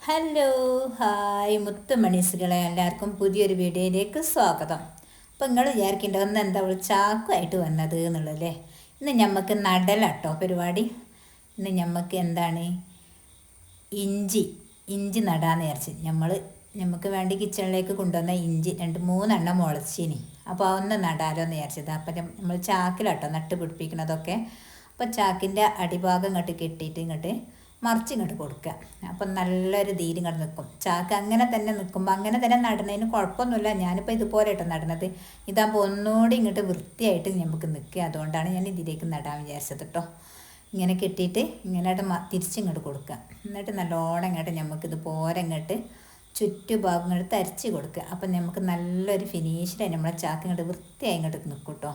Hello, hi മുത്തുമണീസുകളെ, എല്ലാവർക്കും പുതിയൊരു വീഡിയോയിലേക്ക് സ്വാഗതം. അപ്പോൾ നിങ്ങൾ വിചാരിക്കേണ്ട ഒന്ന് എന്താ ചാക്കുമായിട്ട് വന്നത് എന്നുള്ളതല്ലേ. ഇന്ന് ഞമ്മക്ക് നടലാട്ടോ പരിപാടി. ഇന്ന് ഞമ്മക്ക് എന്താണ് ഇഞ്ചി ഇഞ്ചി നടാന്ന് വിചാരിച്ച് നമുക്ക് വേണ്ടി കിച്ചണിലേക്ക് കൊണ്ടുവന്ന ഇഞ്ചി 2-3 മുളച്ചിനി. അപ്പോൾ ഒന്ന് നടാലോ എന്ന് വിചാരിച്ചത്. അപ്പം നമ്മൾ ചാക്കിലാട്ടോ നട്ട് പിടിപ്പിക്കുന്നതൊക്കെ. അപ്പോൾ ചാക്കിൻ്റെ അടിഭാഗം ഇങ്ങോട്ട് കെട്ടിയിട്ട് ഇങ്ങോട്ട് മറിച്ചിങ്ങോട്ട് കൊടുക്കുക. അപ്പം നല്ലൊരു തീരി ഇങ്ങോട്ട് നിൽക്കും. ചാക്ക് അങ്ങനെ തന്നെ നിൽക്കുമ്പോൾ അങ്ങനെ തന്നെ നടണതിന് കുഴപ്പമൊന്നുമില്ല. ഞാനിപ്പോൾ ഇതുപോലെ ഇട്ട് നടണത്. ഇതാകുമ്പോൾ ഒന്നുകൂടി ഇങ്ങോട്ട് വൃത്തിയായിട്ട് നമുക്ക് നിൽക്കുക. അതുകൊണ്ടാണ് ഞാൻ ഇതിലേക്ക് നടാൻ വിചാരിച്ചത് കേട്ടോ. ഇങ്ങനെ കെട്ടിയിട്ട് ഇങ്ങനെയായിട്ട് തിരിച്ചിങ്ങോട്ട് കൊടുക്കുക. എന്നിട്ട് നല്ലോണം ഇങ്ങോട്ട് നമുക്കിതുപോലെ ഇങ്ങോട്ട് ചുറ്റുഭാഗങ്ങൾ തരിച്ച് കൊടുക്കുക. അപ്പം നമുക്ക് നല്ലൊരു ഫിനിഷിലായി നമ്മളെ ചാക്ക് ഇങ്ങോട്ട് വൃത്തിയായി ഇങ്ങോട്ട് നിൽക്കും കേട്ടോ.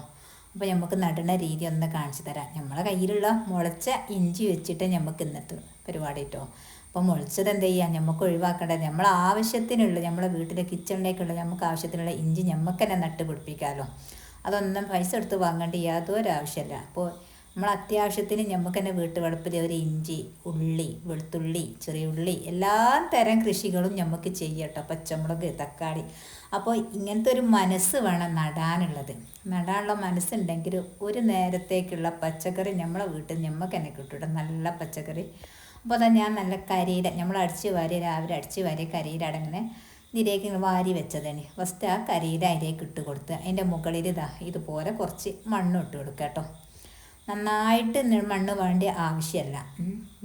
അപ്പോൾ നമുക്ക് നടുന്ന രീതി ഒന്ന് കാണിച്ചു തരാം. നമ്മളെ കയ്യിലുള്ള മുളച്ച ഇഞ്ചി വെച്ചിട്ട് നമുക്ക് ഇന്നത്തെ പരിപാടി കേട്ടോ. അപ്പോൾ മുളച്ചത് എന്ത് ചെയ്യാം, നമുക്ക് ഒഴിവാക്കേണ്ടത് നമ്മളെ ആവശ്യത്തിനുള്ള നമ്മളെ വീട്ടിലെ കിച്ചണിലേക്കുള്ള നമുക്ക് ആവശ്യത്തിനുള്ള ഇഞ്ചി നമുക്ക് തന്നെ നട്ട് പിടിപ്പിക്കാമല്ലോ. അതൊന്നും പൈസ എടുത്ത് വാങ്ങേണ്ട യാതൊരു ആവശ്യമില്ല. അപ്പോൾ നമ്മൾ അത്യാവശ്യത്തിന് നമുക്ക് തന്നെ വീട്ടുവളപ്പിൽ ഒരു ഇഞ്ചി, ഉള്ളി, വെളുത്തുള്ളി, ചെറിയ ഉള്ളി എല്ലാ തരം കൃഷികളും നമുക്ക് ചെയ്യട്ടോ. പച്ചമുളക്, തക്കാളി. അപ്പോൾ ഇങ്ങനത്തെ ഒരു മനസ്സ് വേണം നടാനുള്ളത്. നടാനുള്ള മനസ്സുണ്ടെങ്കിൽ ഒരു നേരത്തേക്കുള്ള പച്ചക്കറി നമ്മളെ വീട്ടിൽ നമുക്ക് തന്നെ കിട്ടും, നല്ല പച്ചക്കറി. അപ്പോൾ അതാ ഞാൻ നല്ല കരിയില നമ്മൾ രാവിലെ അടിച്ച് വാരി കരിയിലടങ്ങനെ ഇതിലേക്ക് വാരി വെച്ചതാണ്. ഫസ്റ്റ് ആ കരിയില അതിലേക്ക് ഇട്ട് കൊടുത്ത് അതിൻ്റെ മുകളിൽ ഇതുപോലെ കുറച്ച് മണ്ണ് ഇട്ട് കൊടുക്കുക കേട്ടോ. നന്നായിട്ട് മണ്ണ് വേണ്ട ആവശ്യമല്ല.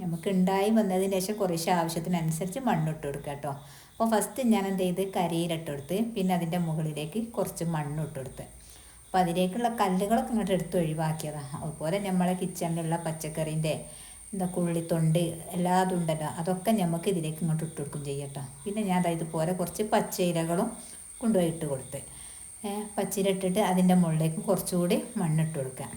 നമുക്ക് ഉണ്ടായി വന്നതിന് ശേഷം കുറേശ്ശെ ആവശ്യത്തിനനുസരിച്ച് മണ്ണിട്ട് കൊടുക്കുക കേട്ടോ. അപ്പോൾ ഫസ്റ്റ് ഞാൻ എന്ത് ചെയ്ത് കരിയിലിട്ട് കൊടുത്ത് പിന്നെ അതിൻ്റെ മുകളിലേക്ക് കുറച്ച് മണ്ണിട്ട് കൊടുത്ത്. അപ്പോൾ അതിലേക്കുള്ള കല്ലുകളൊക്കെ ഇങ്ങോട്ട് എടുത്ത് ഒഴിവാക്കിയതാണ്. അതുപോലെ നമ്മളെ കിച്ചണിലുള്ള പച്ചക്കറീൻ്റെ കുള്ളിത്തൊണ്ട് എല്ലാതും ഉണ്ടല്ലോ, അതൊക്കെ നമുക്ക് ഇതിലേക്ക് ഇങ്ങോട്ട് ഇട്ട് കൊടുക്കും ചെയ്യട്ടോ. പിന്നെ ഞാൻ ഇതുപോലെ കുറച്ച് പച്ചയിലകളും കൊണ്ടുപോയി ഇട്ട് കൊടുത്ത് പച്ചില ഇട്ടിട്ട് അതിൻ്റെ മുകളിലേക്കും കുറച്ചുകൂടി മണ്ണിട്ട് കൊടുക്കുക.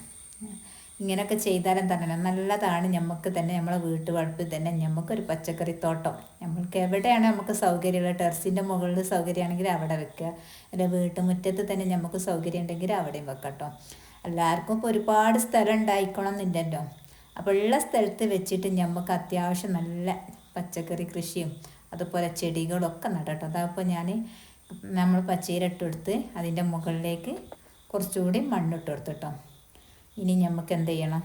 ഇങ്ങനെയൊക്കെ ചെയ്താൽ എന്താണ് നല്ലതാണ്. നമുക്ക് തന്നെ നമ്മളെ വീട്ടുവളപ്പിൽ തന്നെ നമുക്കൊരു പച്ചക്കറി തോട്ടം നമ്മൾക്ക് എവിടെയാണ് നമുക്ക് സൗകര്യമുള്ള ടെറസിൻ്റെ മുകളിൽ സൗകര്യമാണെങ്കിൽ അവിടെ വെക്കുക, അല്ലെ വീട്ടുമുറ്റത്ത് തന്നെ നമുക്ക് സൗകര്യം ഉണ്ടെങ്കിൽ അവിടെയും വെക്കട്ടോ. എല്ലാവർക്കും ഇപ്പോൾ ഒരുപാട് സ്ഥലം ഉണ്ടായിക്കണം എന്നില്ലല്ലോ. അപ്പോൾ ഉള്ള സ്ഥലത്ത് വെച്ചിട്ട് നമുക്ക് അത്യാവശ്യം നല്ല പച്ചക്കറി കൃഷിയും അതുപോലെ ചെടികളൊക്കെ നടട്ടോ. അതപ്പോൾ നമ്മൾ പച്ചയിലിട്ട് കൊടുത്ത് അതിൻ്റെ മുകളിലേക്ക് കുറച്ചുകൂടി മണ്ണിട്ട് കൊടുത്തിട്ടോ. ഇനി നമുക്ക് എന്ത് ചെയ്യണം,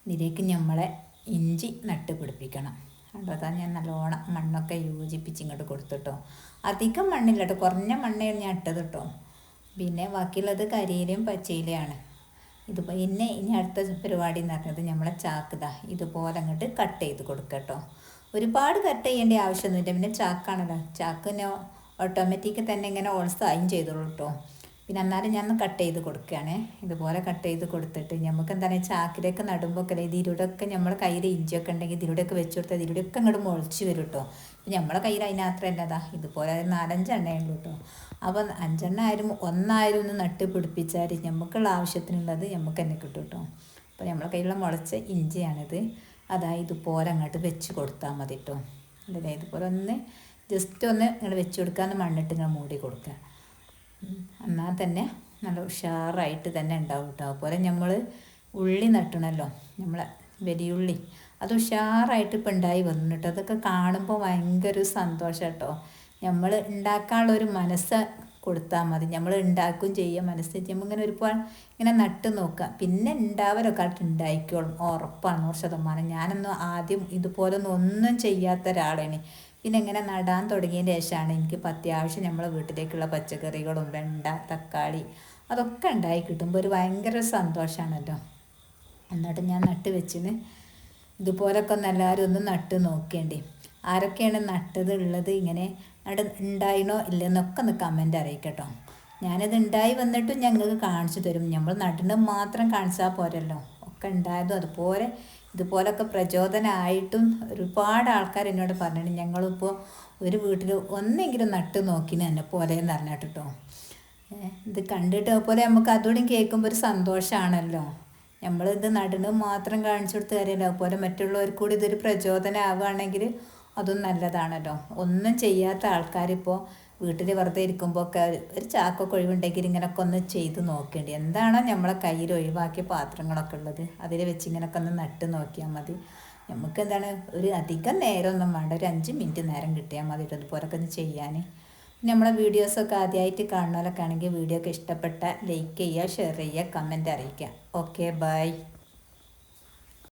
ഇതിലേക്ക് നമ്മളെ ഇഞ്ചി നട്ട് പിടിപ്പിക്കണം. അതാ ഞാൻ നല്ലോണം മണ്ണൊക്കെ യോജിപ്പിച്ച് ഇങ്ങോട്ട് കൊടുത്തിട്ടോ. അധികം മണ്ണില്ല കേട്ടോ, കുറഞ്ഞ മണ്ണയാണ് ഞാൻ ഇട്ടത് കേട്ടോ. പിന്നെ ബാക്കിയുള്ളത് കരിയിലയും പച്ചയിലയാണ്. ഇനി അടുത്ത പരിപാടി എന്ന് പറഞ്ഞത് നമ്മളെ ചാക്ക് ഇതുപോലെ അങ്ങോട്ട് കട്ട് ചെയ്ത് കൊടുക്കുക കേട്ടോ. ഒരുപാട് കട്ട് ചെയ്യേണ്ട ആവശ്യമൊന്നുമില്ല. പിന്നെ ചാക്കാണല്ലോ, ചാക്കിന് ഓട്ടോമാറ്റിക്ക് തന്നെ ഇങ്ങനെ ഓൾസായും ചെയ്തോളൂ കേട്ടോ. പിന്നെ എന്നാലും ഞാൻ കട്ട് ചെയ്ത് കൊടുക്കുകയാണ്. ഇതുപോലെ കട്ട് ചെയ്ത് കൊടുത്തിട്ട് നമുക്ക് എന്താണ് ചാക്കിലേക്ക് നടുമ്പോൾ ഒക്കെ ഇതിലൂടെയൊക്കെ നമ്മുടെ കയ്യിൽ ഇഞ്ചിയൊക്കെ ഉണ്ടെങ്കിൽ ഇതിലൂടെയൊക്കെ വെച്ച് കൊടുത്താൽ ഇതിലൂടെയൊക്കെ അങ്ങോട്ട് മുളച്ച് വരും കേട്ടോ. അപ്പം നമ്മളെ കയ്യിൽ അതിനകത്തല്ല ഇതുപോലെ 4-5 എണ്ണയുള്ളൂ കേട്ടോ. അപ്പോൾ 5 ആയാലും 1 ഒന്ന് നട്ട് പിടിപ്പിച്ചാൽ നമുക്കുള്ള ആവശ്യത്തിനുള്ളത് നമുക്ക് തന്നെ കിട്ടും കേട്ടോ. അപ്പോൾ നമ്മളെ കയ്യിലുള്ള മുളച്ച ഇഞ്ചിയാണിത്. ഇതുപോലെ അങ്ങോട്ട് വെച്ച് കൊടുത്താൽ മതി കേട്ടോ. അല്ലേ, ഇതുപോലെ ഒന്ന് ജസ്റ്റ് ഒന്ന് ഇങ്ങനെ വെച്ച് കൊടുക്കാമെന്ന് മണ്ണിട്ട് ഇങ്ങനെ മൂടി കൊടുക്കുക. എന്നാൽ തന്നെ നല്ല ഉഷാറായിട്ട് തന്നെ ഉണ്ടാവും കേട്ടോ. അതുപോലെ നമ്മൾ ഉള്ളി നട്ടണമല്ലോ, നമ്മളെ വലിയുള്ളി, അത് ഉഷാറായിട്ട് ഇപ്പം ഉണ്ടായി വന്നിട്ട് അതൊക്കെ കാണുമ്പോൾ ഭയങ്കര സന്തോഷം കേട്ടോ. നമ്മൾ ഉണ്ടാക്കാനുള്ളൊരു മനസ്സ് കൊടുത്താൽ മതി, നമ്മൾ ഉണ്ടാക്കുകയും ചെയ്യുക. മനസ്സ് ഇങ്ങനെ ഒരുപാട് ഇങ്ങനെ നട്ട് നോക്കുക, പിന്നെ ഉണ്ടാവലൊക്കെ ആയിട്ട് ഉണ്ടായിക്കോളും, ഉറപ്പാണ് 100%. ഞാനൊന്നും ആദ്യം ഇതുപോലൊന്നും ഒന്നും ചെയ്യാത്ത ഒരാളാണ്. പിന്നെ ഇങ്ങനെ നടാൻ തുടങ്ങിയതിന് ശേഷമാണ് എനിക്കിപ്പോൾ അത്യാവശ്യം നമ്മളെ വീട്ടിലേക്കുള്ള പച്ചക്കറികളും വെണ്ട, തക്കാളി അതൊക്കെ ഉണ്ടായി കിട്ടുമ്പോൾ ഒരു ഭയങ്കര സന്തോഷമാണല്ലോ. എന്നിട്ട് ഞാൻ നട്ട് വെച്ചിന്. ഇതുപോലൊക്കെ ഒന്ന് എല്ലാവരും ഒന്ന് നട്ട് നോക്കേണ്ടി. ആരൊക്കെയാണ് നട്ടത് ഉള്ളത്, ഇങ്ങനെ ഉണ്ടായിനോ ഇല്ലെന്നൊക്കെ ഒന്ന് കമൻ്റ് അറിയിക്കട്ടോ. ഞാനത് ഉണ്ടായി വന്നിട്ടും ഞങ്ങൾക്ക് കാണിച്ചു തരും. നമ്മൾ നടുന്നത് മാത്രം കാണിച്ചാൽ പോരല്ലോ, ഒക്കെ ഉണ്ടായതും അതുപോലെ ഇതുപോലൊക്കെ പ്രചോദനമായിട്ടും ഒരുപാട് ആൾക്കാർ എന്നോട് പറഞ്ഞിട്ട് ഞങ്ങളിപ്പോൾ ഒരു വീട്ടിൽ ഒന്നെങ്കിലും നട്ട് നോക്കിന് എന്നെ പോലെ എന്ന് പറഞ്ഞിട്ട് കേട്ടോ. ഇത് കണ്ടിട്ട് അതുപോലെ നമുക്ക് അതുകൂടി കേൾക്കുമ്പോൾ ഒരു സന്തോഷമാണല്ലോ. നമ്മളിത് നടുന്നത് മാത്രം കാണിച്ചു കൊടുത്ത് കാര്യമല്ലോ, അതുപോലെ മറ്റുള്ളവർക്ക് കൂടി ഇതൊരു പ്രചോദനം ആവുകയാണെങ്കിൽ അതും നല്ലതാണല്ലോ. ഒന്നും ചെയ്യാത്ത ആൾക്കാരിപ്പോൾ വീട്ടിൽ വെറുതെ ഇരിക്കുമ്പോൾ ഒക്കെ ഒരു ചാക്കൊക്കെ ഒഴിവുണ്ടെങ്കിൽ ഇങ്ങനെയൊക്കെ ഒന്ന് ചെയ്ത് നോക്കേണ്ടി. എന്താണോ നമ്മളെ കയ്യിൽ ഒഴിവാക്കിയ പാത്രങ്ങളൊക്കെ ഉള്ളത് അതിൽ വെച്ച് ഇങ്ങനെയൊക്കെ ഒന്ന് നട്ട് നോക്കിയാൽ മതി. നമുക്ക് എന്താണ് ഒരു അധികം നേരമൊന്നും വേണ്ട, ഒരു 5 മിനിറ്റ് നേരം കിട്ടിയാൽ മതി ഇതുപോലൊക്കെ ഒന്ന് ചെയ്യാൻ. നമ്മളെ വീഡിയോസൊക്കെ ആദ്യമായിട്ട് കാണുന്നവരൊക്കെ ആണെങ്കിൽ വീഡിയോ ഒക്കെ ഇഷ്ടപ്പെട്ട ലൈക്ക് ചെയ്യുക, ഷെയർ ചെയ്യുക, കമൻറ്റ് അറിയിക്കുക. Okay, by.